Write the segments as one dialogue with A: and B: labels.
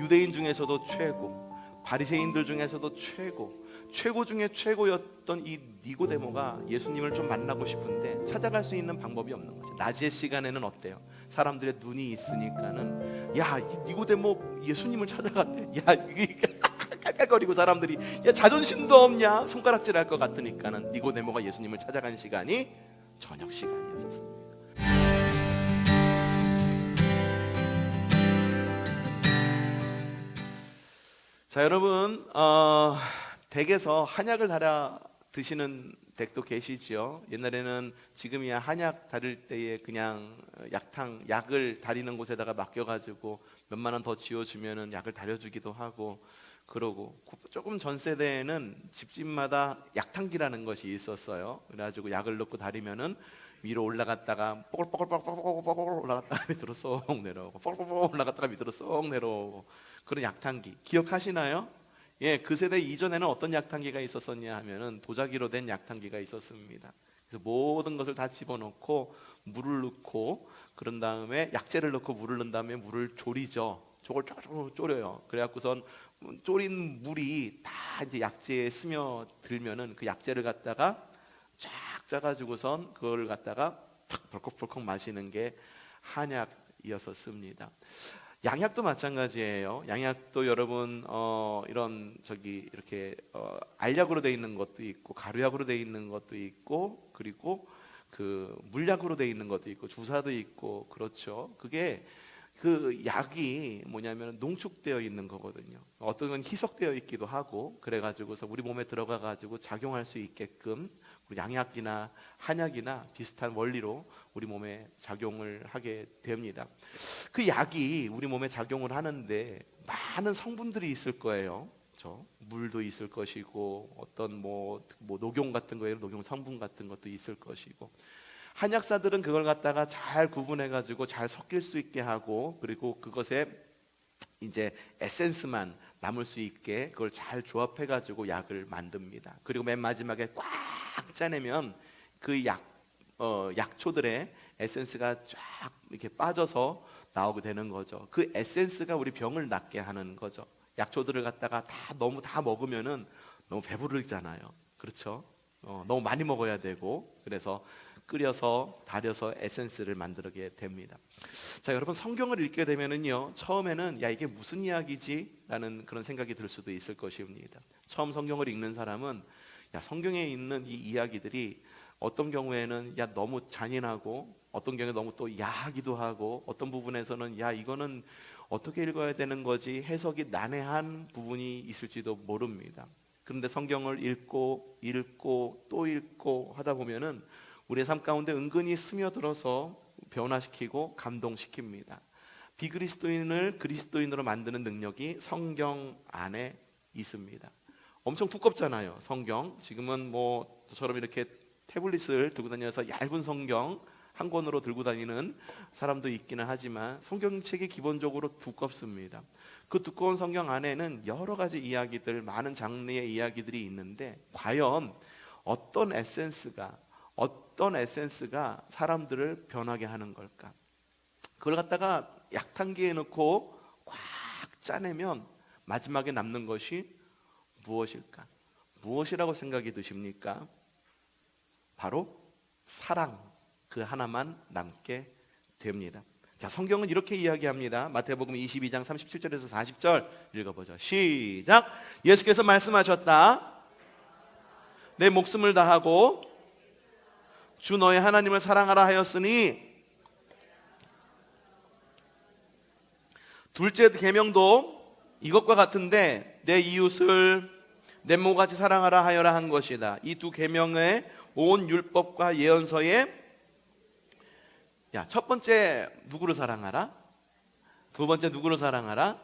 A: 유대인 중에서도 최고, 바리새인들 중에서도 최고 중에 최고였던 이 니고데모가 예수님을 좀 만나고 싶은데 찾아갈 수 있는 방법이 없는 거죠. 낮의 시간에는 어때요? 사람들의 눈이 있으니까는 야, 이 니고데모 예수님을 찾아갔대. 야, 이게 깔깔거리고 사람들이 야, 자존심도 없냐? 손가락질할 것 같으니까는 니고데모가 예수님을 찾아간 시간이 저녁 시간이었습니다. 자, 여러분, 댁에서 한약을 달아 드시는 댁도 계시죠. 옛날에는 지금이야 한약 다릴 때에 그냥 약을 다리는 곳에다가 맡겨가지고 몇만 원 더 지어주면은 약을 다려주기도 하고 그러고, 조금 전 세대에는 집집마다 약탕기라는 것이 있었어요. 그래가지고 약을 넣고 다리면은 위로 올라갔다가 뽀글뽀글뽀글뽀글 올라갔다가 밑으로 쏙 내려오고, 뽀글뽀글 올라갔다가 밑으로 쏙 내려오고, 그런 약탕기 기억하시나요? 예, 그 세대 이전에는 어떤 약탕기가 있었었냐 하면은 도자기로 된 약탕기가 있었습니다. 그래서 모든 것을 다 집어넣고 물을 넣고, 그런 다음에 약재를 넣고 물을 넣은 다음에 물을 졸이죠. 저걸 졸여요. 그래갖고선 졸인 물이 다 이제 약재에 스며들면은 그 약재를 갖다가 쫙 짜가지고선 그걸 갖다가 탁 벌컥벌컥 마시는 게 한약이었었습니다. 양약도 마찬가지예요. 양약도 여러분 이런 이렇게 알약으로 돼 있는 것도 있고, 가루약으로 돼 있는 것도 있고, 그리고 그 물약으로 돼 있는 것도 있고, 주사도 있고, 그렇죠. 그게 그 약이 뭐냐면 농축되어 있는 거거든요. 어떤 건 희석되어 있기도 하고, 그래가지고서 우리 몸에 들어가가지고 작용할 수 있게끔 양약이나 한약이나 비슷한 원리로 우리 몸에 작용을 하게 됩니다. 그 약이 우리 몸에 작용을 하는데 많은 성분들이 있을 거예요. 그렇죠? 물도 있을 것이고, 어떤 뭐 녹용 같은 거에 녹용 성분 같은 것도 있을 것이고, 한약사들은 그걸 갖다가 잘 구분해 가지고 잘 섞일 수 있게 하고, 그리고 그것에 이제 에센스만 남을 수 있게 그걸 잘 조합해 가지고 약을 만듭니다. 그리고 맨 마지막에 꽉 짜내면 그 약초들의 에센스가 쫙 이렇게 빠져서 나오게 되는 거죠. 그 에센스가 우리 병을 낫게 하는 거죠. 약초들을 갖다가 너무 다 먹으면은 너무 배부르잖아요. 그렇죠? 너무 많이 먹어야 되고, 그래서 끓여서 달여서 에센스를 만들게 됩니다. 자, 여러분, 성경을 읽게 되면은요, 처음에는 야, 이게 무슨 이야기지? 라는 그런 생각이 들 수도 있을 것입니다. 처음 성경을 읽는 사람은 야, 성경에 있는 이 이야기들이 어떤 경우에는 야, 너무 잔인하고, 어떤 경우에 너무 또 야하기도 하고, 어떤 부분에서는 야, 이거는 어떻게 읽어야 되는 거지? 해석이 난해한 부분이 있을지도 모릅니다. 그런데 성경을 읽고 또 읽고 하다 보면은 우리의 삶 가운데 은근히 스며들어서 변화시키고 감동시킵니다. 비그리스도인을 그리스도인으로 만드는 능력이 성경 안에 있습니다. 엄청 두껍잖아요, 성경. 지금은 뭐 저처럼 이렇게 태블릿을 들고 다녀서 얇은 성경 한 권으로 들고 다니는 사람도 있기는 하지만, 성경책이 기본적으로 두껍습니다. 그 두꺼운 성경 안에는 여러 가지 이야기들, 많은 장르의 이야기들이 있는데, 과연 어떤 에센스가 사람들을 변하게 하는 걸까? 그걸 갖다가 약탕기에 넣고 꽉 짜내면 마지막에 남는 것이 무엇일까? 무엇이라고 생각이 드십니까? 바로 사랑, 그 하나만 남게 됩니다. 자, 성경은 이렇게 이야기합니다. 마태복음 22장 37절에서 40절 읽어보죠. 시작. 예수께서 말씀하셨다. 내 목숨을 다하고 주 너의 하나님을 사랑하라 하였으니, 둘째 계명도 이것과 같은데 내 이웃을 내 몸같이 사랑하라 하여라 한 것이다. 이 두 계명의 온 율법과 예언서에 야, 첫 번째 누구를 사랑하라? 두 번째 누구를 사랑하라?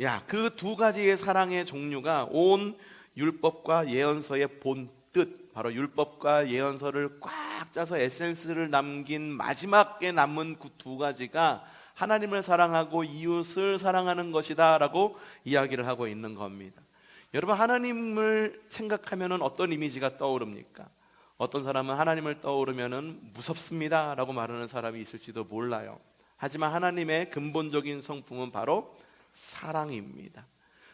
A: 야, 그 두 가지의 사랑의 종류가 온 율법과 예언서의 본뜻, 바로 율법과 예언서를 꽉 짜서 에센스를 남긴 마지막에 남은 그 두 가지가 하나님을 사랑하고 이웃을 사랑하는 것이다 라고 이야기를 하고 있는 겁니다. 여러분, 하나님을 생각하면 어떤 이미지가 떠오릅니까? 어떤 사람은 하나님을 떠오르면 무섭습니다 라고 말하는 사람이 있을지도 몰라요. 하지만 하나님의 근본적인 성품은 바로 사랑입니다.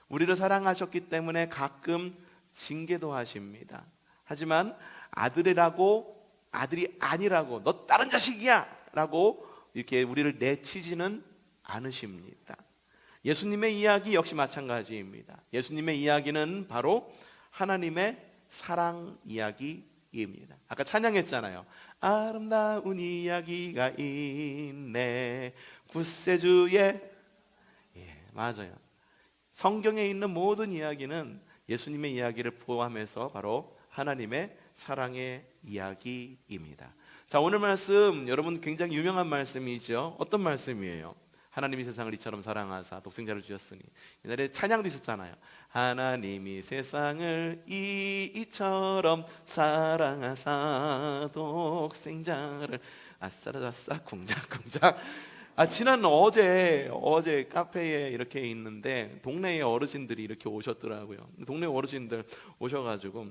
A: 우리를 사랑하셨기 때문에 가끔 징계도 하십니다. 하지만 아들이 아니라고, 너 다른 자식이야 라고 이렇게 우리를 내치지는 않으십니다. 예수님의 이야기 역시 마찬가지입니다. 예수님의 이야기는 바로 하나님의 사랑 이야기입니다. 아까 찬양했잖아요. 아름다운 이야기가 있네 구세주의. 예, 맞아요. 성경에 있는 모든 이야기는 예수님의 이야기를 포함해서 바로 하나님의 사랑의 이야기입니다. 자, 오늘 말씀 여러분 굉장히 유명한 말씀이죠. 어떤 말씀이에요? 하나님이 세상을 이처럼 사랑하사 독생자를 주셨으니. 옛날에 찬양도 있었잖아요. 하나님이 세상을 이처럼 사랑하사 독생자를 아싸라자싸 쿵짝쿵짝. 지난 어제 카페에 이렇게 있는데 동네에 어르신들이 이렇게 오셨더라고요. 동네 어르신들 오셔가지고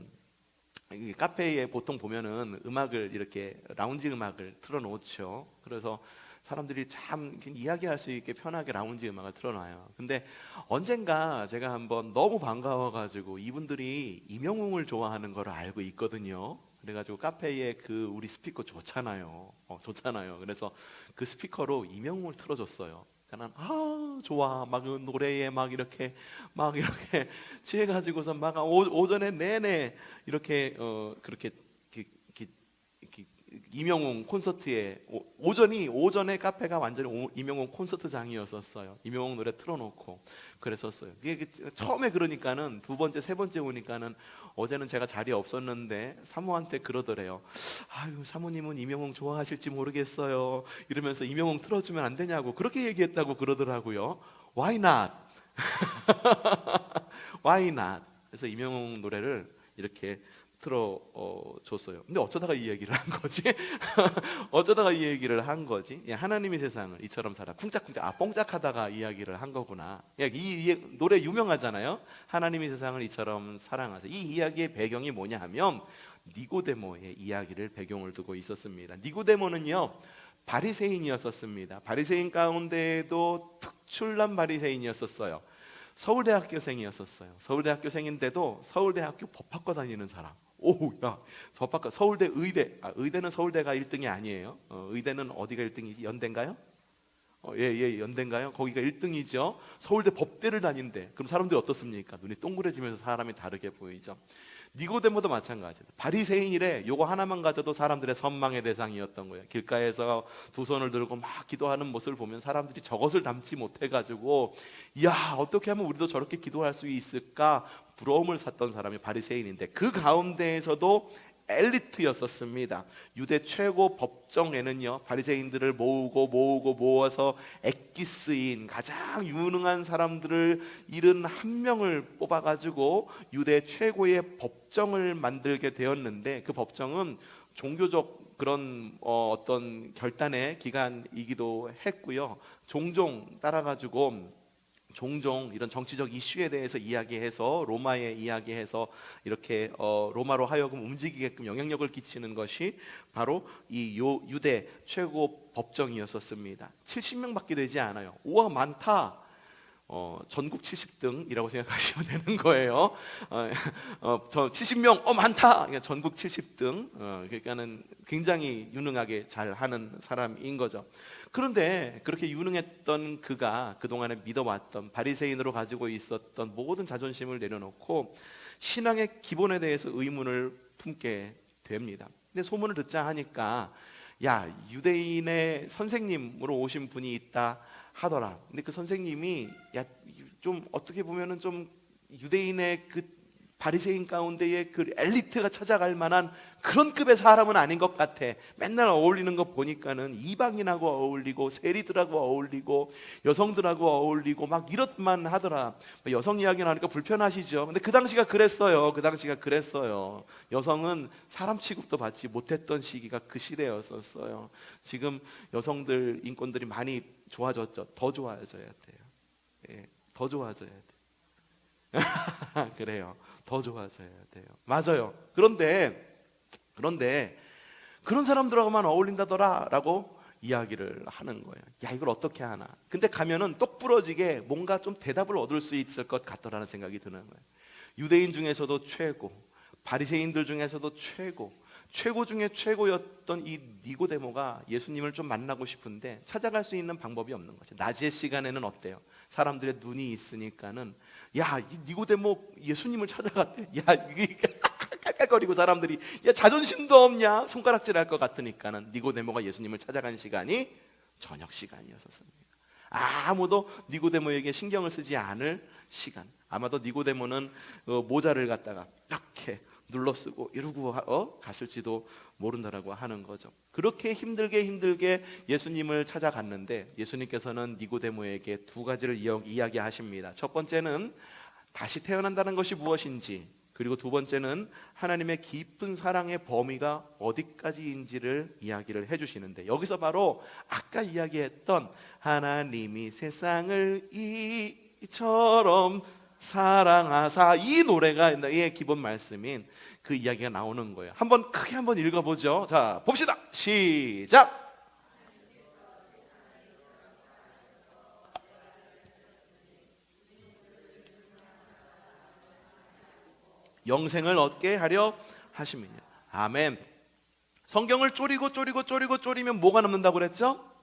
A: 카페에 보통 보면은 음악을 이렇게 라운지 음악을 틀어놓죠. 그래서 사람들이 참 이야기할 수 있게 편하게 라운지 음악을 틀어놔요. 근데 언젠가 제가 한번 너무 반가워가지고 이분들이 임영웅을 좋아하는 걸 알고 있거든요. 그래가지고 카페에 그 우리 스피커 좋잖아요. 좋잖아요. 그래서 그 스피커로 임영웅을 틀어줬어요. 나는 좋아 막 노래에 막 이렇게 취해가지고서 막 오전에 내내 이렇게 그렇게 임영웅 콘서트에 오전에 카페가 완전히 임영웅 콘서트장이었었어요. 임영웅 노래 틀어놓고 그랬었어요. 이게 처음에 그러니까는 두 번째 세 번째 오니까는 어제는 제가 자리에 없었는데 사모한테 그러더래요. 아유, 사모님은 임영웅 좋아하실지 모르겠어요 이러면서 임영웅 틀어주면 안 되냐고 그렇게 얘기했다고 그러더라고요. Why not? Why not? 그래서 임영웅 노래를 이렇게 줬어요. 근데 어쩌다가 이 얘기를 한 거지? 어쩌다가 이 얘기를 한 거지? 하나님이 세상을 이처럼 살아 쿵짝쿵짝 뽕짝하다가 이야기를 한 거구나. 이 노래 유명하잖아요. 하나님이 세상을 이처럼 사랑하사. 이 이야기의 배경이 뭐냐 하면 니고데모의 이야기를 배경을 두고 있었습니다. 니고데모는요 바리새인이었었습니다. 바리새인 가운데에도 특출난 바리새인이었었어요. 서울대학교생이었었어요. 서울대학교생인데도 서울대학교 법학과 다니는 사람. 야, 법학과 서울대 의대는 서울대가 1등이 아니에요. 의대는 어디가 1등이지? 연대인가요? 예, 연대인가요? 거기가 1등이죠. 서울대 법대를 다닌대. 그럼 사람들이 어떻습니까? 눈이 동그래지면서 사람이 다르게 보이죠. 니고데모도 마찬가지예요. 바리새인이래. 요거 하나만 가져도 사람들의 선망의 대상이었던 거예요. 길가에서 두 손을 들고 막 기도하는 모습을 보면 사람들이 저것을 담지 못해가지고 야, 어떻게 하면 우리도 저렇게 기도할 수 있을까 부러움을 샀던 사람이 바리새인인데 그 가운데에서도 엘리트였었습니다. 유대 최고 법정에는요 바리새인들을 모아서 엑기스인 가장 유능한 사람들을 71명을 뽑아가지고 유대 최고의 법정을 만들게 되었는데 그 법정은 종교적 그런 어떤 결단의 기간이기도 했고요. 종종 따라가지고 종종 이런 정치적 이슈에 대해서 이야기해서 로마에 이야기해서 이렇게 로마로 하여금 움직이게끔 영향력을 끼치는 것이 바로 이 유대 최고 법정이었었습니다. 70명밖에 되지 않아요. 우와, 많다. 전국 70등이라고 생각하시면 되는 거예요. 70명, 많다. 그러니까 전국 70등. 그러니까는 굉장히 유능하게 잘 하는 사람인 거죠. 그런데 그렇게 유능했던 그가 그동안에 믿어왔던 바리새인으로 가지고 있었던 모든 자존심을 내려놓고 신앙의 기본에 대해서 의문을 품게 됩니다. 근데 소문을 듣자 하니까 야, 유대인의 선생님으로 오신 분이 있다 하더라. 근데 그 선생님이 좀 어떻게 보면은 좀 유대인의 그 바리새인 가운데에 그 엘리트가 찾아갈 만한 그런 급의 사람은 아닌 것 같아. 맨날 어울리는 거 보니까는 이방인하고 어울리고 세리들하고 어울리고 여성들하고 어울리고 막 이렇만 하더라. 여성 이야기 나니까 불편하시죠? 근데 그 당시가 그랬어요. 여성은 사람 취급도 받지 못했던 시기가 그 시대였었어요. 지금 여성들 인권들이 많이 좋아졌죠. 더 좋아져야 돼요. 예, 더 좋아져야 돼요. 그래요. 더 좋아져야 돼요. 맞아요. 그런데 그런 사람들하고만 어울린다더라 라고 이야기를 하는 거예요. 야, 이걸 어떻게 하나? 근데 가면은 똑부러지게 뭔가 좀 대답을 얻을 수 있을 것 같더라는 생각이 드는 거예요. 유대인 중에서도 최고, 바리새인들 중에서도 최고 중에 최고였던 이 니고데모가 예수님을 좀 만나고 싶은데 찾아갈 수 있는 방법이 없는 거죠. 낮의 시간에는 어때요? 사람들의 눈이 있으니까는 야, 이 니고데모 예수님을 찾아갔대. 야, 이게 깔깔거리고 사람들이 야, 자존심도 없냐? 손가락질할 것 같으니까는 니고데모가 예수님을 찾아간 시간이 저녁 시간이었습니다. 아무도 니고데모에게 신경을 쓰지 않을 시간. 아마도 니고데모는 모자를 갖다가 이렇게 눌러쓰고 이러고 갔을지도 모른다라고 하는 거죠. 그렇게 힘들게 예수님을 찾아갔는데 예수님께서는 니고데모에게 두 가지를 이야기하십니다. 첫 번째는 다시 태어난다는 것이 무엇인지, 그리고 두 번째는 하나님의 깊은 사랑의 범위가 어디까지인지를 이야기를 해주시는데, 여기서 바로 아까 이야기했던 하나님이 세상을 이처럼 사랑하사, 이 노래가 의 기본 말씀인 그 이야기가 나오는 거예요. 한번 크게 한번 읽어보죠. 자, 봅시다. 시작. 영생을 얻게 하려 하심이냐. 아멘. 성경을 쪼리면 뭐가 남는다고 그랬죠?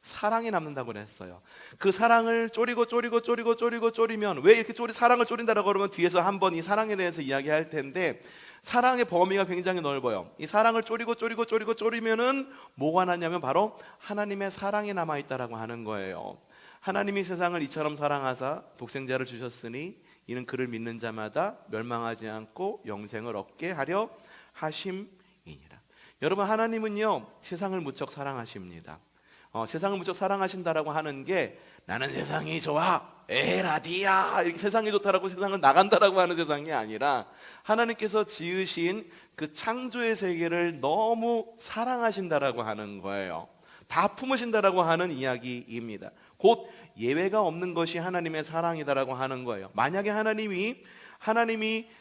A: 사랑이 남는다고 그랬어요. 그 사랑을 쪼리면 왜 이렇게 사랑을 쪼린다라고 그러면 뒤에서 한번 이 사랑에 대해서 이야기할 텐데, 사랑의 범위가 굉장히 넓어요. 이 사랑을 쪼리면은 뭐가 남냐면 바로 하나님의 사랑이 남아있다라고 하는 거예요. 하나님이 세상을 이처럼 사랑하사 독생자를 주셨으니 이는 그를 믿는 자마다 멸망하지 않고 영생을 얻게 하려 하심이니라. 여러분, 하나님은요 세상을 무척 사랑하십니다. 세상을 무척 사랑하신다라고 하는 게 나는 세상이 좋아, 에라디야, 이렇게 세상이 좋다라고 세상을 나간다라고 하는 세상이 아니라 하나님께서 지으신 그 창조의 세계를 너무 사랑하신다라고 하는 거예요. 다 품으신다라고 하는 이야기입니다. 곧 예외가 없는 것이 하나님의 사랑이다라고 하는 거예요. 만약에 하나님이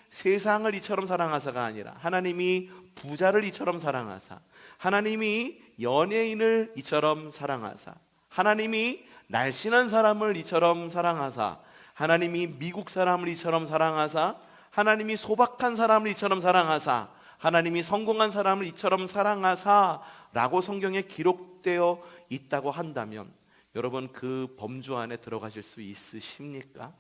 A: 세상을 이처럼 사랑하사가 아니라 하나님이 부자를 이처럼 사랑하사, 하나님이 연예인을 이처럼 사랑하사, 하나님이 날씬한 사람을 이처럼 사랑하사, 하나님이 미국 사람을 이처럼 사랑하사, 하나님이 소박한 사람을 이처럼 사랑하사, 하나님이 성공한 사람을 이처럼 사랑하사 라고 성경에 기록되어 있다고 한다면 여러분, 그 범주 안에 들어가실 수 있으십니까?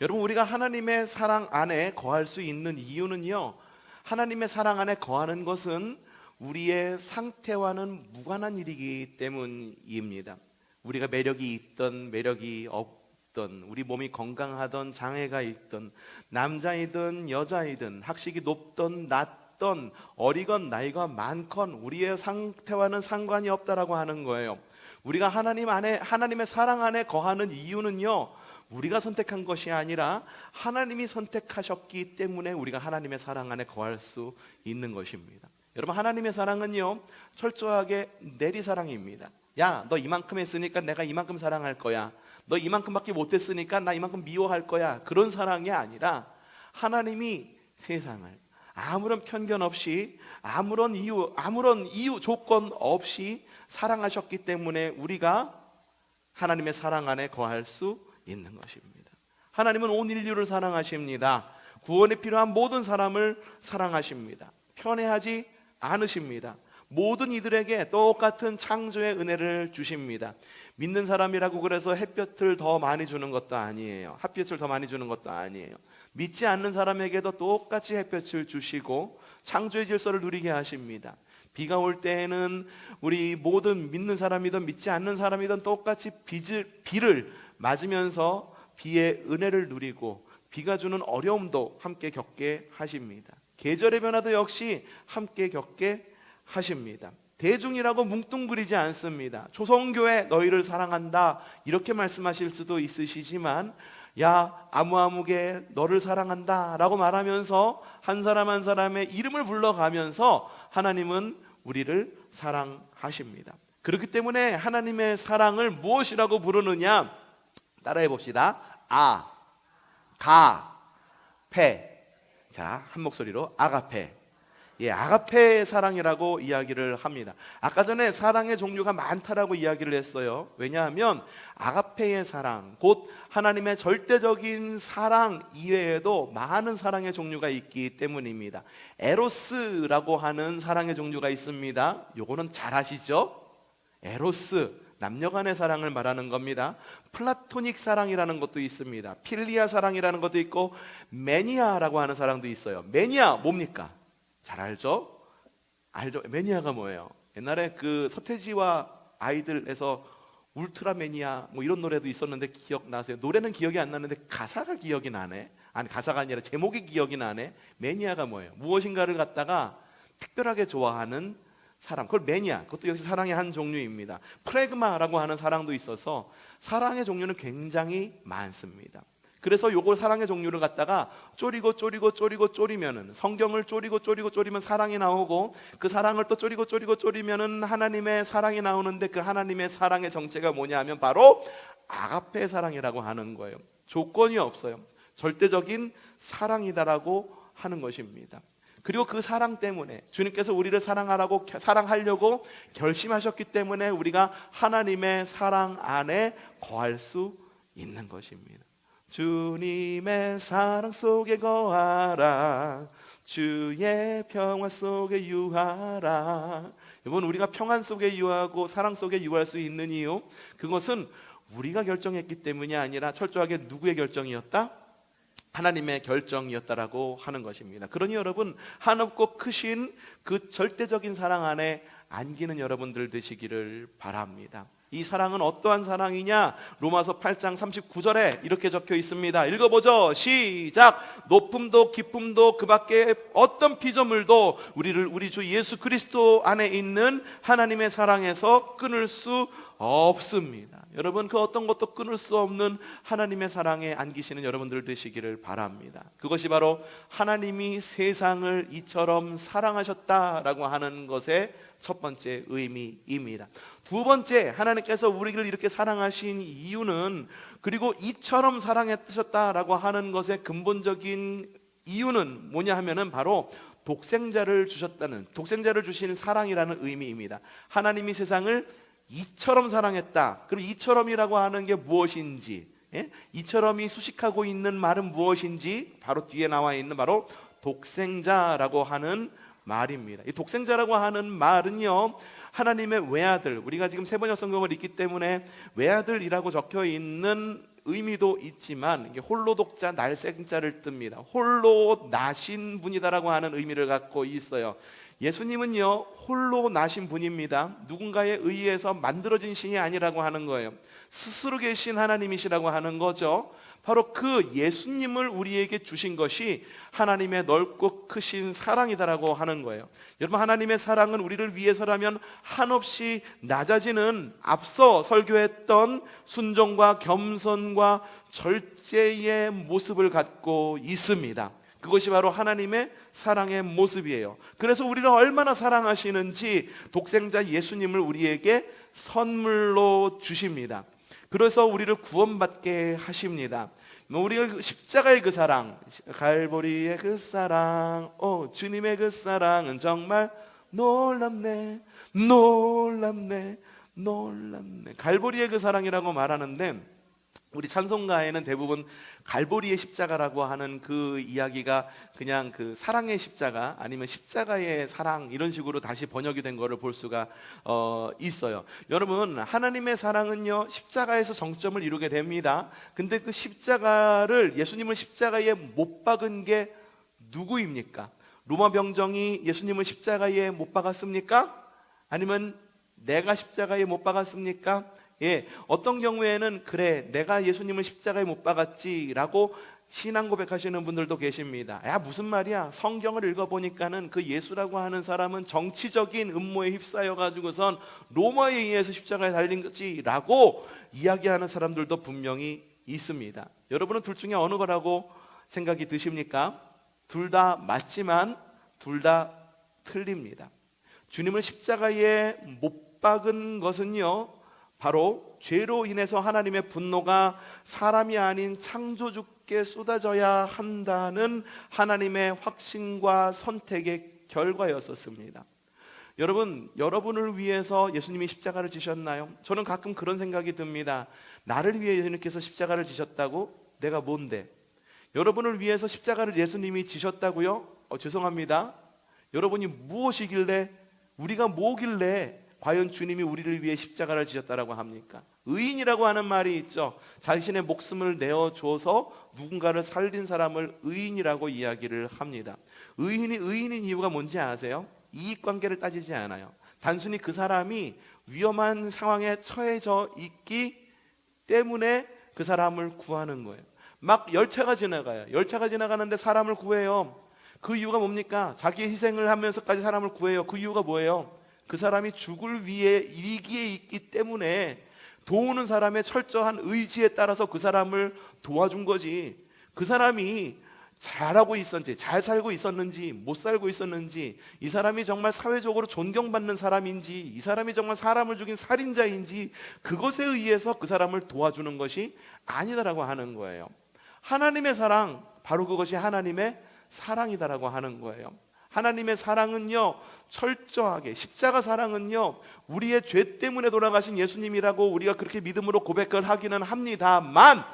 A: 여러분, 우리가 하나님의 사랑 안에 거할 수 있는 이유는요, 하나님의 사랑 안에 거하는 것은 우리의 상태와는 무관한 일이기 때문입니다. 우리가 매력이 있던 매력이 없던, 우리 몸이 건강하던 장애가 있던, 남자이든 여자이든, 학식이 높던 낮던, 어리건 나이가 많건 우리의 상태와는 상관이 없다라고 하는 거예요. 우리가 하나님의 사랑 안에 거하는 이유는요, 우리가 선택한 것이 아니라 하나님이 선택하셨기 때문에 우리가 하나님의 사랑 안에 거할 수 있는 것입니다. 여러분, 하나님의 사랑은요 철저하게 내리사랑입니다. 야, 너 이만큼 했으니까 내가 이만큼 사랑할 거야. 너 이만큼밖에 못했으니까 나 이만큼 미워할 거야. 그런 사랑이 아니라 하나님이 세상을 아무런 편견 없이, 아무런 이유 조건 없이 사랑하셨기 때문에 우리가 하나님의 사랑 안에 거할 수 있는 것입니다. 하나님은 온 인류를 사랑하십니다. 구원에 필요한 모든 사람을 사랑하십니다. 편애하지 않으십니다. 모든 이들에게 똑같은 창조의 은혜를 주십니다. 믿는 사람이라고 그래서 햇볕을 더 많이 주는 것도 아니에요. 햇볕을 더 많이 주는 것도 아니에요. 믿지 않는 사람에게도 똑같이 햇볕을 주시고 창조의 질서를 누리게 하십니다. 비가 올 때에는 우리 모든 믿는 사람이든 믿지 않는 사람이든 똑같이 비를 맞으면서 비의 은혜를 누리고 비가 주는 어려움도 함께 겪게 하십니다. 계절의 변화도 역시 함께 겪게 하십니다. 대중이라고 뭉뚱그리지 않습니다. 초성교회 너희를 사랑한다 이렇게 말씀하실 수도 있으시지만, 야 아무개 너를 사랑한다 라고 말하면서 한 사람 한 사람의 이름을 불러가면서 하나님은 우리를 사랑하십니다. 그렇기 때문에 하나님의 사랑을 무엇이라고 부르느냐, 따라해 봅시다. 아가페. 자, 한 목소리로 아가페. 아가페의 사랑이라고 이야기를 합니다. 아까 전에 사랑의 종류가 많다라고 이야기를 했어요. 왜냐하면 아가페의 사랑, 곧 하나님의 절대적인 사랑 이외에도 많은 사랑의 종류가 있기 때문입니다. 에로스라고 하는 사랑의 종류가 있습니다. 요거는 잘 아시죠? 에로스, 남녀간의 사랑을 말하는 겁니다. 플라토닉 사랑이라는 것도 있습니다. 필리아 사랑이라는 것도 있고 매니아라고 하는 사랑도 있어요. 매니아 뭡니까? 잘 알죠? 알죠? 매니아가 뭐예요? 옛날에 그 서태지와 아이들에서 울트라 매니아 뭐 이런 노래도 있었는데 기억나세요? 노래는 기억이 안 나는데 가사가 기억이 나네. 아니, 가사가 아니라 제목이 기억이 나네. 매니아가 뭐예요? 무엇인가를 갖다가 특별하게 좋아하는 사람, 그걸 매니아, 그것도 역시 사랑의 한 종류입니다. 프레그마라고 하는 사랑도 있어서 사랑의 종류는 굉장히 많습니다. 그래서 요걸 사랑의 종류를 갖다가 쪼리면은 성경을 쪼리면 사랑이 나오고, 그 사랑을 또 쪼리면은 하나님의 사랑이 나오는데, 그 하나님의 사랑의 정체가 뭐냐 하면 바로 아가페 사랑이라고 하는 거예요. 조건이 없어요. 절대적인 사랑이다라고 하는 것입니다. 그리고 그 사랑 때문에 주님께서 우리를 사랑하려고 결심하셨기 때문에 우리가 하나님의 사랑 안에 거할 수 있는 것입니다. 주님의 사랑 속에 거하라, 주의 평화 속에 유하라. 이번 우리가 평안 속에 유하고 사랑 속에 유할 수 있는 이유, 그것은 우리가 결정했기 때문이 아니라 철저하게 누구의 결정이었다? 하나님의 결정이었다라고 하는 것입니다. 그러니 여러분, 한없고 크신 그 절대적인 사랑 안에 안기는 여러분들 되시기를 바랍니다. 이 사랑은 어떠한 사랑이냐? 로마서 8장 39절에 이렇게 적혀 있습니다. 읽어보죠. 시작. 높음도 깊음도 그 밖에 어떤 피조물도 우리 주 예수 그리스도 안에 있는 하나님의 사랑에서 끊을 수 없습니다. 여러분, 그 어떤 것도 끊을 수 없는 하나님의 사랑에 안기시는 여러분들 되시기를 바랍니다. 그것이 바로 하나님이 세상을 이처럼 사랑하셨다라고 하는 것의 첫 번째 의미입니다. 두 번째, 하나님께서 우리를 이렇게 사랑하신 이유는, 그리고 이처럼 사랑하셨다라고 하는 것의 근본적인 이유는 뭐냐 하면은 바로 독생자를 주신 사랑이라는 의미입니다. 하나님이 세상을 이처럼 사랑했다. 그럼 이처럼이라고 하는 게 무엇인지, 이처럼이 수식하고 있는 말은 무엇인지 바로 뒤에 나와 있는 바로 독생자라고 하는 말입니다. 이 독생자라고 하는 말은요, 하나님의 외아들, 우리가 지금 세번역 성경을 읽기 때문에 외아들이라고 적혀 있는 의미도 있지만, 이게 홀로 독자 날생자를 뜹니다. 홀로 나신 분이다라고 하는 의미를 갖고 있어요. 예수님은요, 홀로 나신 분입니다. 누군가에 의해서 만들어진 신이 아니라고 하는 거예요. 스스로 계신 하나님이시라고 하는 거죠. 바로 그 예수님을 우리에게 주신 것이 하나님의 넓고 크신 사랑이다라고 하는 거예요. 여러분, 하나님의 사랑은 우리를 위해서라면 한없이 낮아지는, 앞서 설교했던 순종과 겸손과 절제의 모습을 갖고 있습니다. 그것이 바로 하나님의 사랑의 모습이에요. 그래서 우리를 얼마나 사랑하시는지 독생자 예수님을 우리에게 선물로 주십니다. 그래서 우리를 구원받게 하십니다. 우리가 십자가의 그 사랑, 갈보리의 그 사랑, 주님의 그 사랑은 정말 놀랍네. 갈보리의 그 사랑이라고 말하는데, 우리 찬송가에는 대부분 갈보리의 십자가라고 하는 그 이야기가 그냥 그 사랑의 십자가, 아니면 십자가의 사랑, 이런 식으로 다시 번역이 된 거를 볼 수가 있어요. 여러분, 하나님의 사랑은요, 십자가에서 정점을 이루게 됩니다. 근데 그 십자가를, 예수님을 십자가에 못 박은 게 누구입니까? 로마 병정이 예수님을 십자가에 못 박았습니까? 아니면 내가 십자가에 못 박았습니까? 어떤 경우에는 그래, 내가 예수님을 십자가에 못 박았지라고 신앙 고백하시는 분들도 계십니다. 야, 무슨 말이야? 성경을 읽어보니까는 그 예수라고 하는 사람은 정치적인 음모에 휩싸여 가지고선 로마에 의해서 십자가에 달린 거지라고 이야기하는 사람들도 분명히 있습니다. 여러분은 둘 중에 어느 거라고 생각이 드십니까? 둘 다 맞지만 둘 다 틀립니다. 주님을 십자가에 못 박은 것은요, 바로 죄로 인해서 하나님의 분노가 사람이 아닌 창조주께 쏟아져야 한다는 하나님의 확신과 선택의 결과였었습니다. 여러분, 여러분을 위해서 예수님이 십자가를 지셨나요? 저는 가끔 그런 생각이 듭니다. 나를 위해 예수님께서 십자가를 지셨다고? 내가 뭔데? 여러분을 위해서 십자가를 예수님이 지셨다고요? 죄송합니다. 여러분이 무엇이길래, 우리가 뭐길래 과연 주님이 우리를 위해 십자가를 지셨다라고 합니까? 의인이라고 하는 말이 있죠. 자신의 목숨을 내어줘서 누군가를 살린 사람을 의인이라고 이야기를 합니다. 의인이 의인인 이유가 뭔지 아세요? 이익관계를 따지지 않아요. 단순히 그 사람이 위험한 상황에 처해져 있기 때문에 그 사람을 구하는 거예요. 막 열차가 지나가요. 열차가 지나가는데 사람을 구해요. 그 이유가 뭡니까? 자기 희생을 하면서까지 사람을 구해요. 그 이유가 뭐예요? 그 사람이 죽을 위기에 있기 때문에 도우는 사람의 철저한 의지에 따라서 그 사람을 도와준 거지. 그 사람이 잘하고 있었는지, 잘 살고 있었는지, 못 살고 있었는지, 이 사람이 정말 사회적으로 존경받는 사람인지, 이 사람이 정말 사람을 죽인 살인자인지, 그것에 의해서 그 사람을 도와주는 것이 아니다라고 하는 거예요. 하나님의 사랑, 바로 그것이 하나님의 사랑이다라고 하는 거예요. 하나님의 사랑은요, 철저하게, 십자가 사랑은요, 우리의 죄 때문에 돌아가신 예수님이라고 우리가 그렇게 믿음으로 고백을 하기는 합니다만,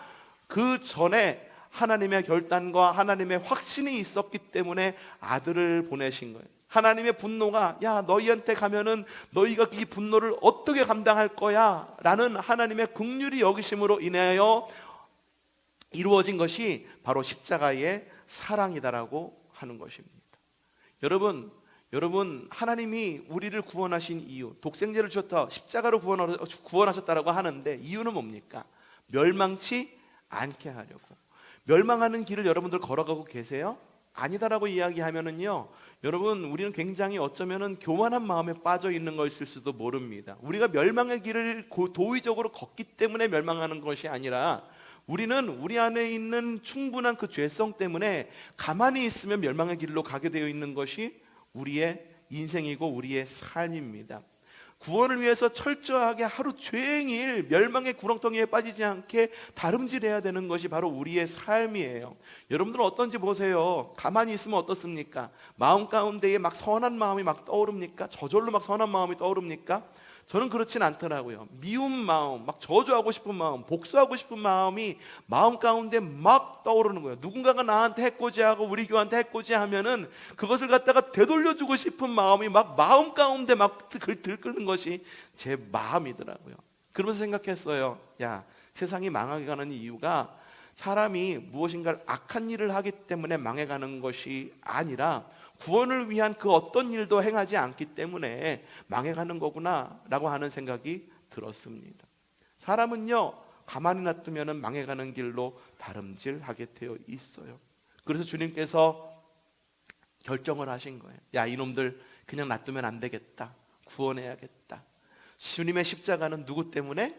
A: 그 전에 하나님의 결단과 하나님의 확신이 있었기 때문에 아들을 보내신 거예요. 하나님의 분노가, 야, 너희한테 가면은 너희가 이 분노를 어떻게 감당할 거야? 라는 하나님의 긍휼히 여기심으로 인하여 이루어진 것이 바로 십자가의 사랑이다라고 하는 것입니다. 여러분, 하나님이 우리를 구원하신 이유, 독생자를 주셨다, 십자가로 구원하셨다라고 하는데 이유는 뭡니까? 멸망치 않게 하려고. 멸망하는 길을 여러분들 걸어가고 계세요? 아니다라고 이야기하면은요, 여러분, 우리는 굉장히 어쩌면은 교만한 마음에 빠져 있는 것일 수도 모릅니다. 우리가 멸망의 길을 도의적으로 걷기 때문에 멸망하는 것이 아니라, 우리는 우리 안에 있는 충분한 그 죄성 때문에 가만히 있으면 멸망의 길로 가게 되어 있는 것이 우리의 인생이고 우리의 삶입니다. 구원을 위해서 철저하게 하루 종일 멸망의 구렁텅이에 빠지지 않게 다름질해야 되는 것이 바로 우리의 삶이에요. 여러분들은 어떤지 보세요. 가만히 있으면 어떻습니까? 마음 가운데에 막 선한 마음이 막 떠오릅니까? 저절로 막 선한 마음이 떠오릅니까? 저는 그렇진 않더라고요. 미운 마음, 막 저주하고 싶은 마음, 복수하고 싶은 마음이 마음 가운데 막 떠오르는 거예요. 누군가가 나한테 해코지하고 우리 교회한테 해코지하면은 그것을 갖다가 되돌려주고 싶은 마음이 막 마음 가운데 막 들끓는 것이 제 마음이더라고요. 그러면서 생각했어요. 야, 세상이 망하게 가는 이유가 사람이 무엇인가 악한 일을 하기 때문에 망해가는 것이 아니라 구원을 위한 그 어떤 일도 행하지 않기 때문에 망해가는 거구나 라고 하는 생각이 들었습니다. 사람은요, 가만히 놔두면 망해가는 길로 다름질하게 되어 있어요. 그래서 주님께서 결정을 하신 거예요. 야, 이놈들 그냥 놔두면 안 되겠다. 구원해야겠다. 주님의 십자가는 누구 때문에?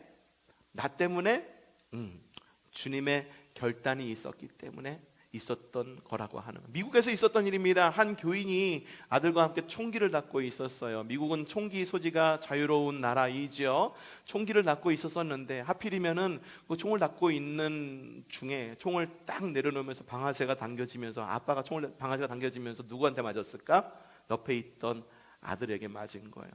A: 나 때문에? 주님의 결단이 있었기 때문에 있었던 거라고 하는 거예요. 미국에서 있었던 일입니다. 한 교인이 아들과 함께 총기를 갖고 있었어요. 미국은 총기 소지가 자유로운 나라이죠. 총기를 갖고 있었었는데 하필이면은 그 총을 갖고 있는 중에 총을 딱 내려놓으면서 방아쇠가 당겨지면서, 아빠가 방아쇠가 당겨지면서 누구한테 맞았을까? 옆에 있던 아들에게 맞은 거예요.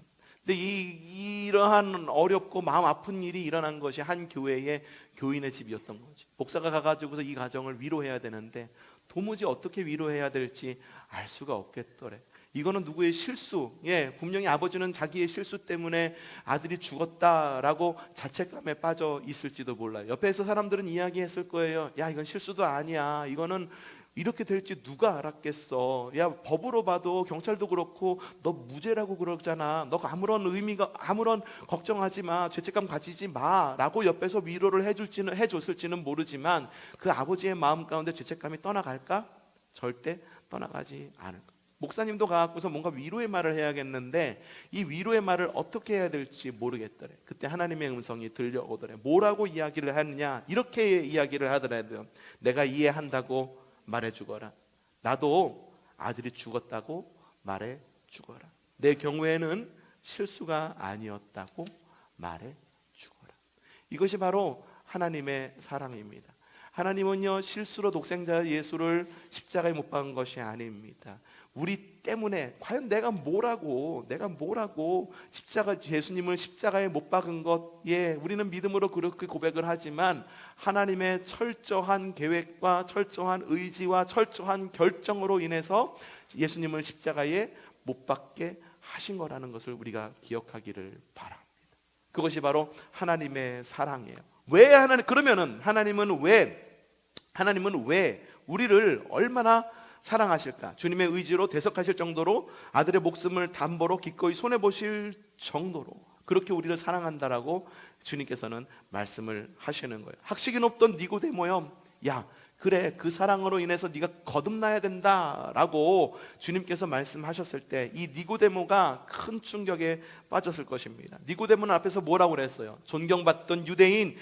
A: 근데 이러한 어렵고 마음 아픈 일이 일어난 것이 한 교회의 교인의 집이었던 거지. 목사가 가가지고서 이 가정을 위로해야 되는데 도무지 어떻게 위로해야 될지 알 수가 없겠더래. 이거는 누구의 실수, 분명히 아버지는 자기의 실수 때문에 아들이 죽었다라고 자책감에 빠져 있을지도 몰라요. 옆에서 사람들은 이야기했을 거예요. 야, 이건 실수도 아니야. 이거는 이렇게 될지 누가 알았겠어. 야, 법으로 봐도 경찰도 그렇고 너 무죄라고 그러잖아. 너 아무런 걱정하지 마. 죄책감 가지지 마 라고 옆에서 위로를 해줬을지는 모르지만 그 아버지의 마음 가운데 죄책감이 떠나갈까? 절대 떠나가지 않을 거야. 목사님도 가갖고서 뭔가 위로의 말을 해야겠는데 이 위로의 말을 어떻게 해야 될지 모르겠더래. 그때 하나님의 음성이 들려오더래. 뭐라고 이야기를 하느냐? 이렇게 이야기를 하더라도 내가 이해한다고 말해주거라. 나도 아들이 죽었다고 말해주거라. 내 경우에는 실수가 아니었다고 말해주거라. 이것이 바로 하나님의 사랑입니다. 하나님은요, 실수로 독생자 예수를 십자가에 못 박은 것이 아닙니다. 우리 때문에 과연 내가 뭐라고 십자가 예수님을 십자가에 못 박은 것, 우리는 믿음으로 그렇게 고백을 하지만 하나님의 철저한 계획과 철저한 의지와 철저한 결정으로 인해서 예수님을 십자가에 못 박게 하신 거라는 것을 우리가 기억하기를 바랍니다. 그것이 바로 하나님의 사랑이에요. 그러면은 하나님은 왜 우리를 얼마나 사랑하실까? 주님의 의지로 대속하실 정도로 아들의 목숨을 담보로 기꺼이 손해보실 정도로 그렇게 우리를 사랑한다라고 주님께서는 말씀을 하시는 거예요. 학식이 높던 니고데모여, 야 그래, 그 사랑으로 인해서 네가 거듭나야 된다라고 주님께서 말씀하셨을 때 이 니고데모가 큰 충격에 빠졌을 것입니다. 니고데모는 앞에서 뭐라고 그랬어요? 존경받던 유대인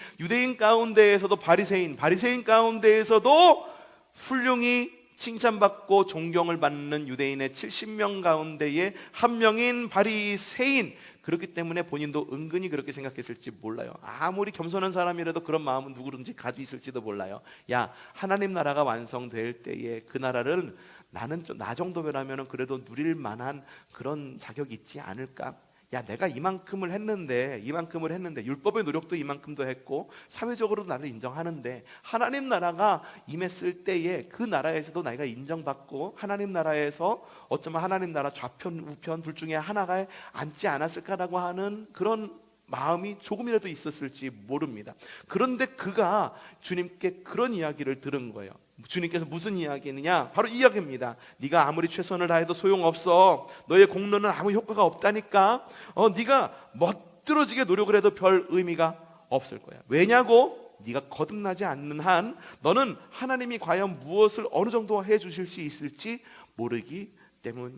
A: 가운데에서도 바리새인 가운데에서도 훌륭히 칭찬받고 존경을 받는 유대인의 70명 가운데의 한 명인 바리새인, 그렇기 때문에 본인도 은근히 그렇게 생각했을지 몰라요. 아무리 겸손한 사람이라도 그런 마음은 누구든지 가지고 있을지도 몰라요. 야, 하나님 나라가 완성될 때에 그 나라를 나는 나 정도면은 그래도 누릴 만한 그런 자격이 있지 않을까? 야, 내가 이만큼을 했는데 율법의 노력도 이만큼도 했고 사회적으로도 나를 인정하는데 하나님 나라가 임했을 때에 그 나라에서도 내가 인정받고 하나님 나라에서 어쩌면 하나님 나라 좌편 우편 둘 중에 하나가 앉지 않았을까라고 하는 그런 마음이 조금이라도 있었을지 모릅니다. 그런데 그가 주님께 그런 이야기를 들은 거예요. 주님께서 무슨 이야기느냐? 바로 이 이야기입니다. 네가 아무리 최선을 다해도 소용없어. 너의 공로는 아무 효과가 없다니까. 네가 멋들어지게 노력을 해도 별 의미가 없을 거야. 왜냐고? 네가 거듭나지 않는 한 너는 하나님이 과연 무엇을 어느 정도 해주실 수 있을지 모르기 때문이야.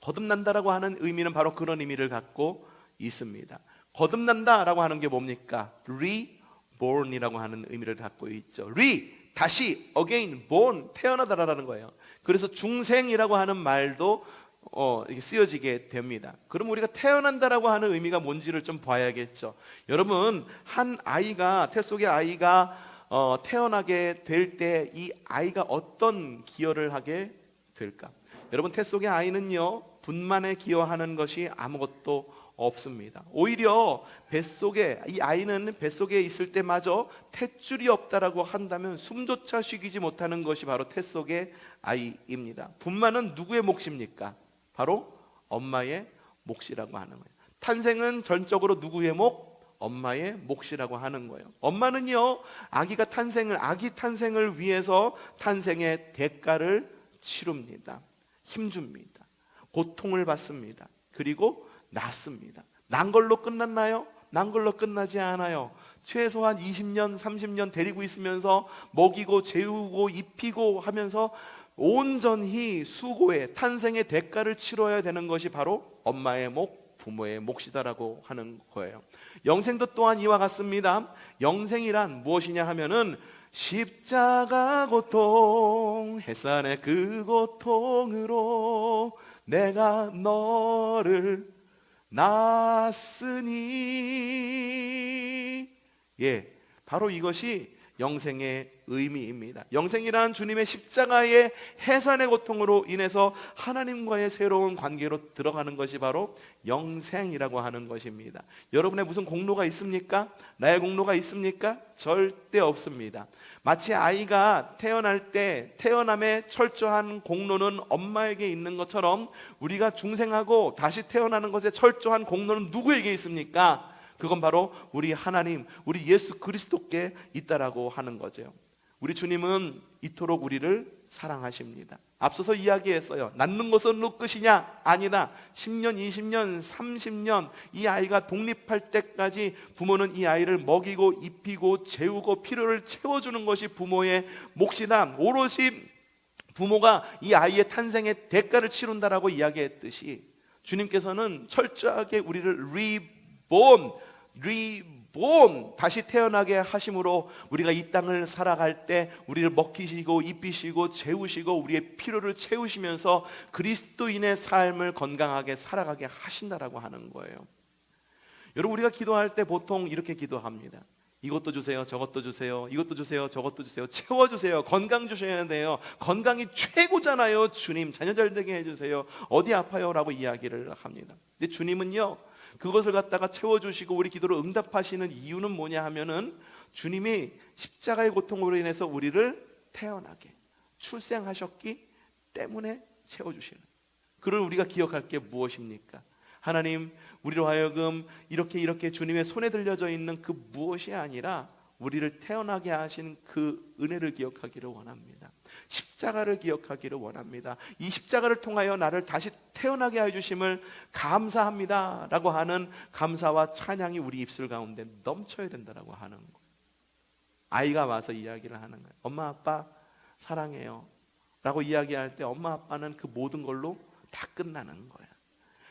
A: 거듭난다라고 하는 의미는 바로 그런 의미를 갖고 있습니다. 거듭난다라고 하는 게 뭡니까? reborn이라고 하는 의미를 갖고 있죠. 다시, again, born, 태어나다라는 거예요. 그래서 중생이라고 하는 말도 쓰여지게 됩니다. 그럼 우리가 태어난다라고 하는 의미가 뭔지를 좀 봐야겠죠. 여러분, 한 아이가, 태 속의 아이가 태어나게 될 때 이 아이가 어떤 기여를 하게 될까? 여러분, 태 속의 아이는요, 분만에 기여하는 것이 아무것도 없습니다. 오히려 이 아이는 뱃속에 있을 때마저 탯줄이 없다라고 한다면 숨조차 쉬기지 못하는 것이 바로 태 속의 아이입니다. 분만은 누구의 몫입니까? 바로 엄마의 몫이라고 하는 거예요. 탄생은 전적으로 누구의 몫? 엄마의 몫이라고 하는 거예요. 엄마는요, 아기 탄생을 위해서 탄생의 대가를 치릅니다. 힘줍니다. 고통을 받습니다. 그리고 낳습니다. 난 걸로 끝났나요? 난 걸로 끝나지 않아요. 최소한 20년, 30년 데리고 있으면서 먹이고 재우고 입히고 하면서 온전히 수고의 탄생의 대가를 치러야 되는 것이 바로 엄마의 몫, 부모의 몫이다라고 하는 거예요. 영생도 또한 이와 같습니다. 영생이란 무엇이냐 하면은 십자가 고통, 해산의 그 고통으로 내가 너를 낳았으니, 바로 이것이 영생의 의미입니다. 영생이란 주님의 십자가의 해산의 고통으로 인해서 하나님과의 새로운 관계로 들어가는 것이 바로 영생이라고 하는 것입니다. 여러분의 무슨 공로가 있습니까? 나의 공로가 있습니까? 절대 없습니다. 마치 아이가 태어날 때 태어남의 철저한 공로는 엄마에게 있는 것처럼 우리가 중생하고 다시 태어나는 것에 철저한 공로는 누구에게 있습니까? 그건 바로 우리 하나님, 우리 예수 그리스도께 있다라고 하는 거죠. 우리 주님은 이토록 우리를 사랑하십니다. 앞서서 이야기했어요. 낳는 것은 너 끝이냐? 아니다. 10년, 20년, 30년 이 아이가 독립할 때까지 부모는 이 아이를 먹이고 입히고 재우고 필요를 채워주는 것이 부모의 몫이다. 오롯이 부모가 이 아이의 탄생의 대가를 치른다라고 이야기했듯이 주님께서는 철저하게 우리를 reborn, 다시 태어나게 하심으로 우리가 이 땅을 살아갈 때 우리를 먹이시고 입히시고 재우시고 우리의 필요를 채우시면서 그리스도인의 삶을 건강하게 살아가게 하신다라고 하는 거예요. 여러분, 우리가 기도할 때 보통 이렇게 기도합니다. 이것도 주세요, 저것도 주세요, 이것도 주세요, 저것도 주세요. 채워주세요. 건강 주셔야 돼요. 건강이 최고잖아요. 주님, 자녀 잘 되게 해주세요. 어디 아파요? 라고 이야기를 합니다. 근데 주님은요, 그것을 갖다가 채워주시고 우리 기도를 응답하시는 이유는 뭐냐 하면은, 주님이 십자가의 고통으로 인해서 우리를 태어나게 출생하셨기 때문에 채워주시는, 그를 우리가 기억할 게 무엇입니까? 하나님, 우리로 하여금 이렇게 주님의 손에 들려져 있는 그 무엇이 아니라 우리를 태어나게 하신 그 은혜를 기억하기를 원합니다. 십자가를 기억하기를 원합니다. 이 십자가를 통하여 나를 다시 태어나게 해주심을 감사합니다 라고 하는 감사와 찬양이 우리 입술 가운데 넘쳐야 된다라고 하는 거예요. 아이가 와서 이야기를 하는 거예요. 엄마 아빠 사랑해요 라고 이야기할 때 엄마 아빠는 그 모든 걸로 다 끝나는 거야.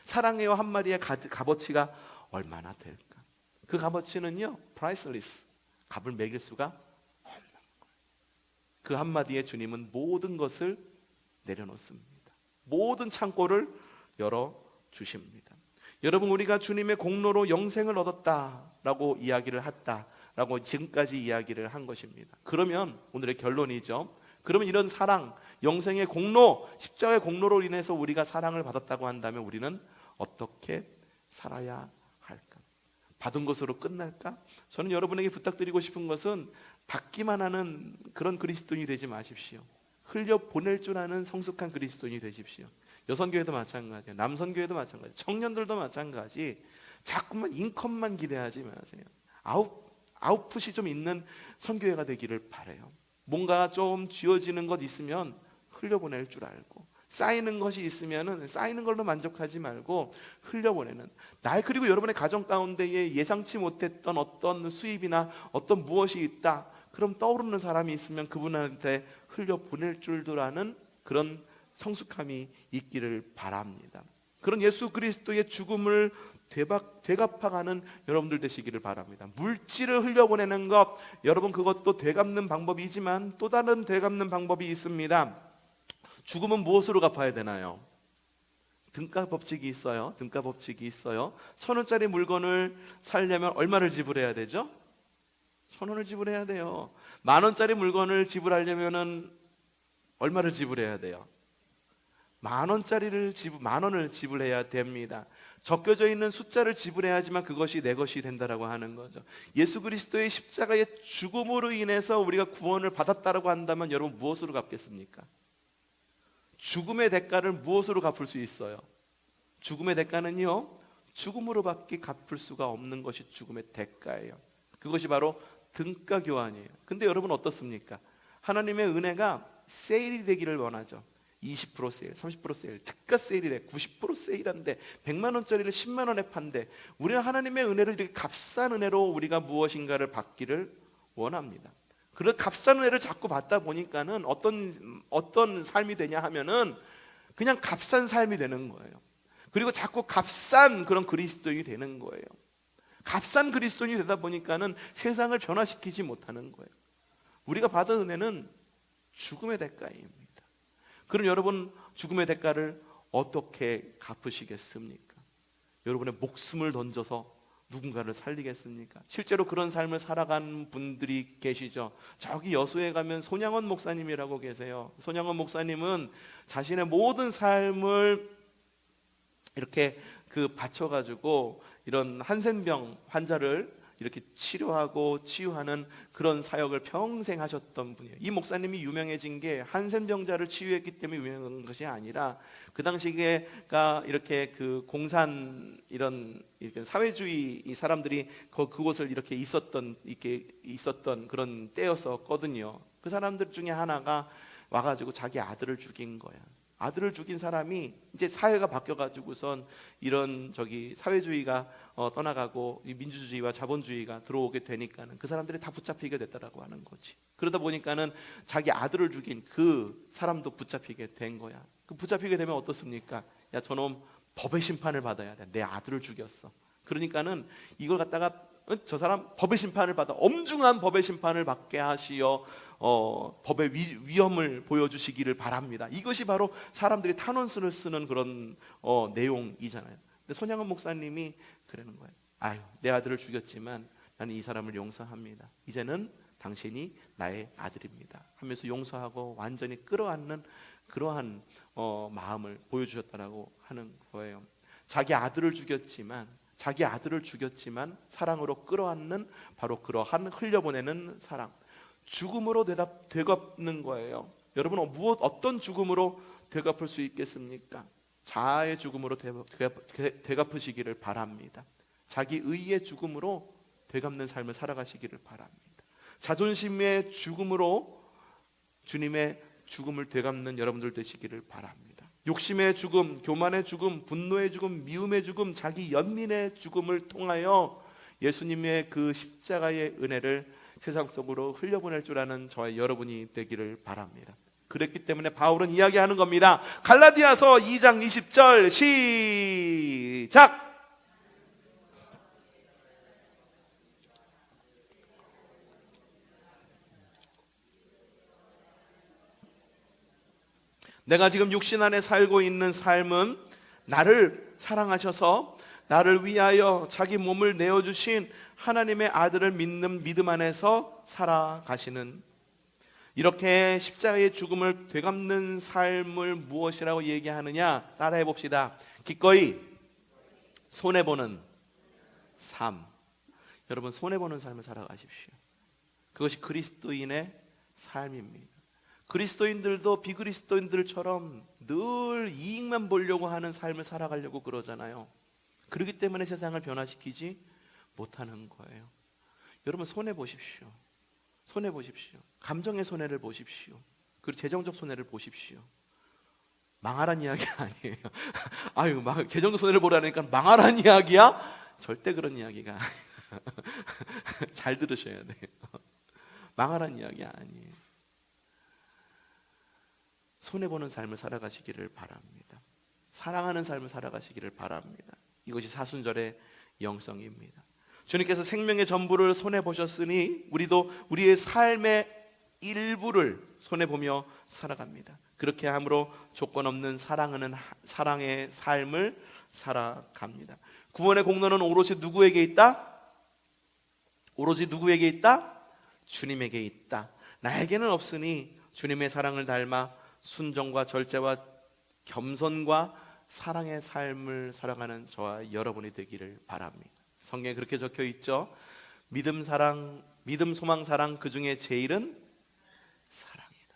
A: 사랑해요 한 마리의 값어치가 얼마나 될까? 그 값어치는요, priceless, 값을 매길 수가 없는 거예요. 그 한마디에 주님은 모든 것을 내려놓습니다. 모든 창고를 열어주십니다. 여러분, 우리가 주님의 공로로 영생을 얻었다라고 이야기를 했다라고 지금까지 이야기를 한 것입니다. 그러면 오늘의 결론이죠. 그러면 이런 사랑, 영생의 공로, 십자가의 공로로 인해서 우리가 사랑을 받았다고 한다면 우리는 어떻게 살아야 할까? 받은 것으로 끝날까? 저는 여러분에게 부탁드리고 싶은 것은 받기만 하는 그런 그리스도인이 되지 마십시오. 흘려 보낼 줄 아는 성숙한 그리스도인이 되십시오. 여성교회도 마찬가지예요. 남성교회도 마찬가지, 청년들도 마찬가지. 자꾸만 인컴만 기대하지 마세요. 아웃풋이 좀 있는 선교회가 되기를 바라요. 뭔가 좀 쥐어지는 것 있으면 흘려보낼 줄 알고, 쌓이는 것이 있으면 쌓이는 걸로 만족하지 말고 흘려보내는, 그리고 여러분의 가정 가운데에 예상치 못했던 어떤 수입이나 어떤 무엇이 있다, 그럼 떠오르는 사람이 있으면 그분한테 흘려보낼 줄도 아는 그런 성숙함이 있기를 바랍니다. 그런 예수 그리스도의 죽음을 되갚아가는 여러분들 되시기를 바랍니다. 물질을 흘려보내는 것, 여러분 그것도 되갚는 방법이지만 또 다른 되갚는 방법이 있습니다. 죽음은 무엇으로 갚아야 되나요? 등가 법칙이 있어요. 등가 법칙이 있어요. 1,000원짜리 물건을 살려면 얼마를 지불해야 되죠? 1,000원을 지불해야 돼요. 10,000원짜리 물건을 지불하려면 얼마를 지불해야 돼요? 10,000원을 지불해야 됩니다. 적혀져 있는 숫자를 지불해야지만 그것이 내 것이 된다라고 하는 거죠. 예수 그리스도의 십자가의 죽음으로 인해서 우리가 구원을 받았다라고 한다면 여러분 무엇으로 갚겠습니까? 죽음의 대가를 무엇으로 갚을 수 있어요? 죽음의 대가는요, 죽음으로 밖에 갚을 수가 없는 것이 죽음의 대가예요. 그것이 바로 등가 교환이에요. 근데 여러분 어떻습니까? 하나님의 은혜가 세일이 되기를 원하죠. 20% 세일, 30% 세일, 특가 세일이래, 90% 세일한데 100만 원짜리를 10만 원에 판대. 우리는 하나님의 은혜를 이렇게 값싼 은혜로 우리가 무엇인가를 받기를 원합니다. 그런 값싼 은혜를 자꾸 받다 보니까는 어떤 삶이 되냐 하면은 그냥 값싼 삶이 되는 거예요. 그리고 자꾸 값싼 그런 그리스도인이 되는 거예요. 값싼 그리스도인이 되다 보니까는 세상을 변화시키지 못하는 거예요. 우리가 받은 은혜는 죽음의 대가입니다. 그럼 여러분 죽음의 대가를 어떻게 갚으시겠습니까? 여러분의 목숨을 던져서 누군가를 살리겠습니까? 실제로 그런 삶을 살아간 분들이 계시죠. 저기 여수에 가면 손양원 목사님이라고 계세요. 손양원 목사님은 자신의 모든 삶을 이렇게 바쳐가지고 이런 한센병 환자를 이렇게 치료하고 치유하는 그런 사역을 평생 하셨던 분이에요. 이 목사님이 유명해진 게 한센병자를 치유했기 때문에 유명한 것이 아니라 그 당시가 이렇게 공산 이런 사회주의 이 사람들이 그곳을 이렇게 있었던 그런 때였었거든요. 그 사람들 중에 하나가 와가지고 자기 아들을 죽인 거야. 아들을 죽인 사람이 이제 사회가 바뀌어가지고선 이런 사회주의가 떠나가고 이 민주주의와 자본주의가 들어오게 되니까는 그 사람들이 다 붙잡히게 됐다라고 하는 거지. 그러다 보니까는 자기 아들을 죽인 그 사람도 붙잡히게 된 거야. 그 붙잡히게 되면 어떻습니까? 야, 저놈 법의 심판을 받아야 돼. 내 아들을 죽였어. 그러니까는 이걸 갖다가 저 사람 법의 심판을 받아, 엄중한 법의 심판을 받게 하시어 법의 위험을 보여주시기를 바랍니다. 이것이 바로 사람들이 탄원서를 쓰는 그런 내용이잖아요. 근데 손양원 목사님이 그러는 거예요. 아유, 내 아들을 죽였지만 나는 이 사람을 용서합니다. 이제는 당신이 나의 아들입니다 하면서 용서하고 완전히 끌어안는 그러한 마음을 보여주셨다라고 하는 거예요. 자기 아들을 죽였지만 사랑으로 끌어안는 바로 그러한 흘려보내는 사랑, 죽음으로 되갚는 거예요. 여러분, 어떤 죽음으로 되갚을 수 있겠습니까? 자아의 죽음으로 되갚으시기를 바랍니다. 자기 의의 죽음으로 되갚는 삶을 살아가시기를 바랍니다. 자존심의 죽음으로 주님의 죽음을 되갚는 여러분들 되시기를 바랍니다. 욕심의 죽음, 교만의 죽음, 분노의 죽음, 미움의 죽음, 자기 연민의 죽음을 통하여 예수님의 그 십자가의 은혜를 세상 속으로 흘려보낼 줄 아는 저와 여러분이 되기를 바랍니다. 그랬기 때문에 바울은 이야기하는 겁니다. 갈라디아서 2장 20절 시작! 내가 지금 육신 안에 살고 있는 삶은 나를 사랑하셔서 나를 위하여 자기 몸을 내어주신 하나님의 아들을 믿는 믿음 안에서 살아가시는, 이렇게 십자가의 죽음을 되갚는 삶을 무엇이라고 얘기하느냐? 따라해 봅시다. 기꺼이 손해보는 삶. 여러분, 손해보는 삶을 살아가십시오. 그것이 그리스도인의 삶입니다. 그리스도인들도 비그리스도인들처럼 늘 이익만 보려고 하는 삶을 살아가려고 그러잖아요. 그렇기 때문에 세상을 변화시키지 못하는 거예요. 여러분, 손해보십시오. 손해보십시오. 감정의 손해를 보십시오. 그리고 재정적 손해를 보십시오. 망하란 이야기 아니에요. 아유, 재정적 손해를 보라니까 망하란 이야기야? 절대 그런 이야기가 잘 들으셔야 돼요. 망하란 이야기 아니에요. 손해보는 삶을 살아가시기를 바랍니다. 사랑하는 삶을 살아가시기를 바랍니다. 이것이 사순절의 영성입니다. 주님께서 생명의 전부를 손해보셨으니 우리도 우리의 삶의 일부를 손해보며 살아갑니다. 그렇게 함으로 조건 없는 사랑의 삶을 살아갑니다. 구원의 공로는 오롯이 누구에게 있다? 오로지 누구에게 있다? 주님에게 있다. 나에게는 없으니 주님의 사랑을 닮아 순종과 절제와 겸손과 사랑의 삶을 살아가는 저와 여러분이 되기를 바랍니다. 성경에 그렇게 적혀 있죠. 믿음, 사랑, 믿음, 소망, 사랑, 그 중에 제일은 사랑이다.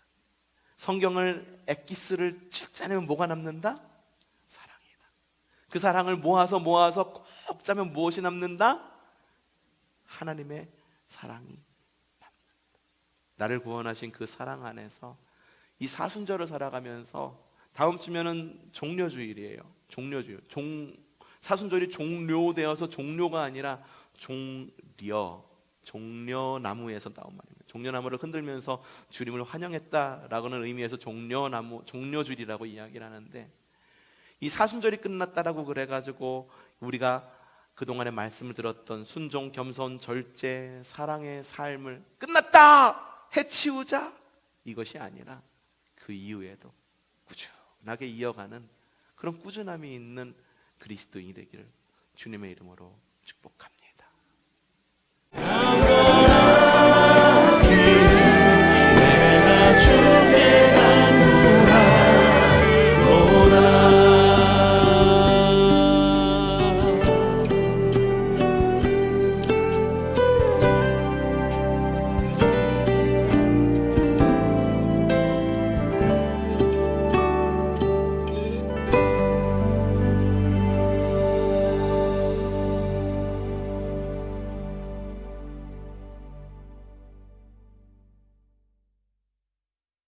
A: 성경을 엑기스를 쭉 짜내면 뭐가 남는다? 사랑이다. 그 사랑을 모아서 꼭 짜면 무엇이 남는다? 하나님의 사랑이 남는다. 나를 구원하신 그 사랑 안에서 이 사순절을 살아가면서, 다음 주면은 종려주일이에요. 종려주일. 사순절이 종료되어서 종료가 아니라 종려나무에서 나온 말입니다. 종려나무를 흔들면서 주님을 환영했다라고는 의미에서 종려주일이라고 이야기를 하는데, 이 사순절이 끝났다라고 그래가지고 우리가 그동안의 말씀을 들었던 순종, 겸손, 절제, 사랑의 삶을 끝났다! 해치우자! 이것이 아니라 그 이후에도 꾸준하게 이어가는 그런 꾸준함이 있는 그리스도인이 되기를 주님의 이름으로 축복합니다.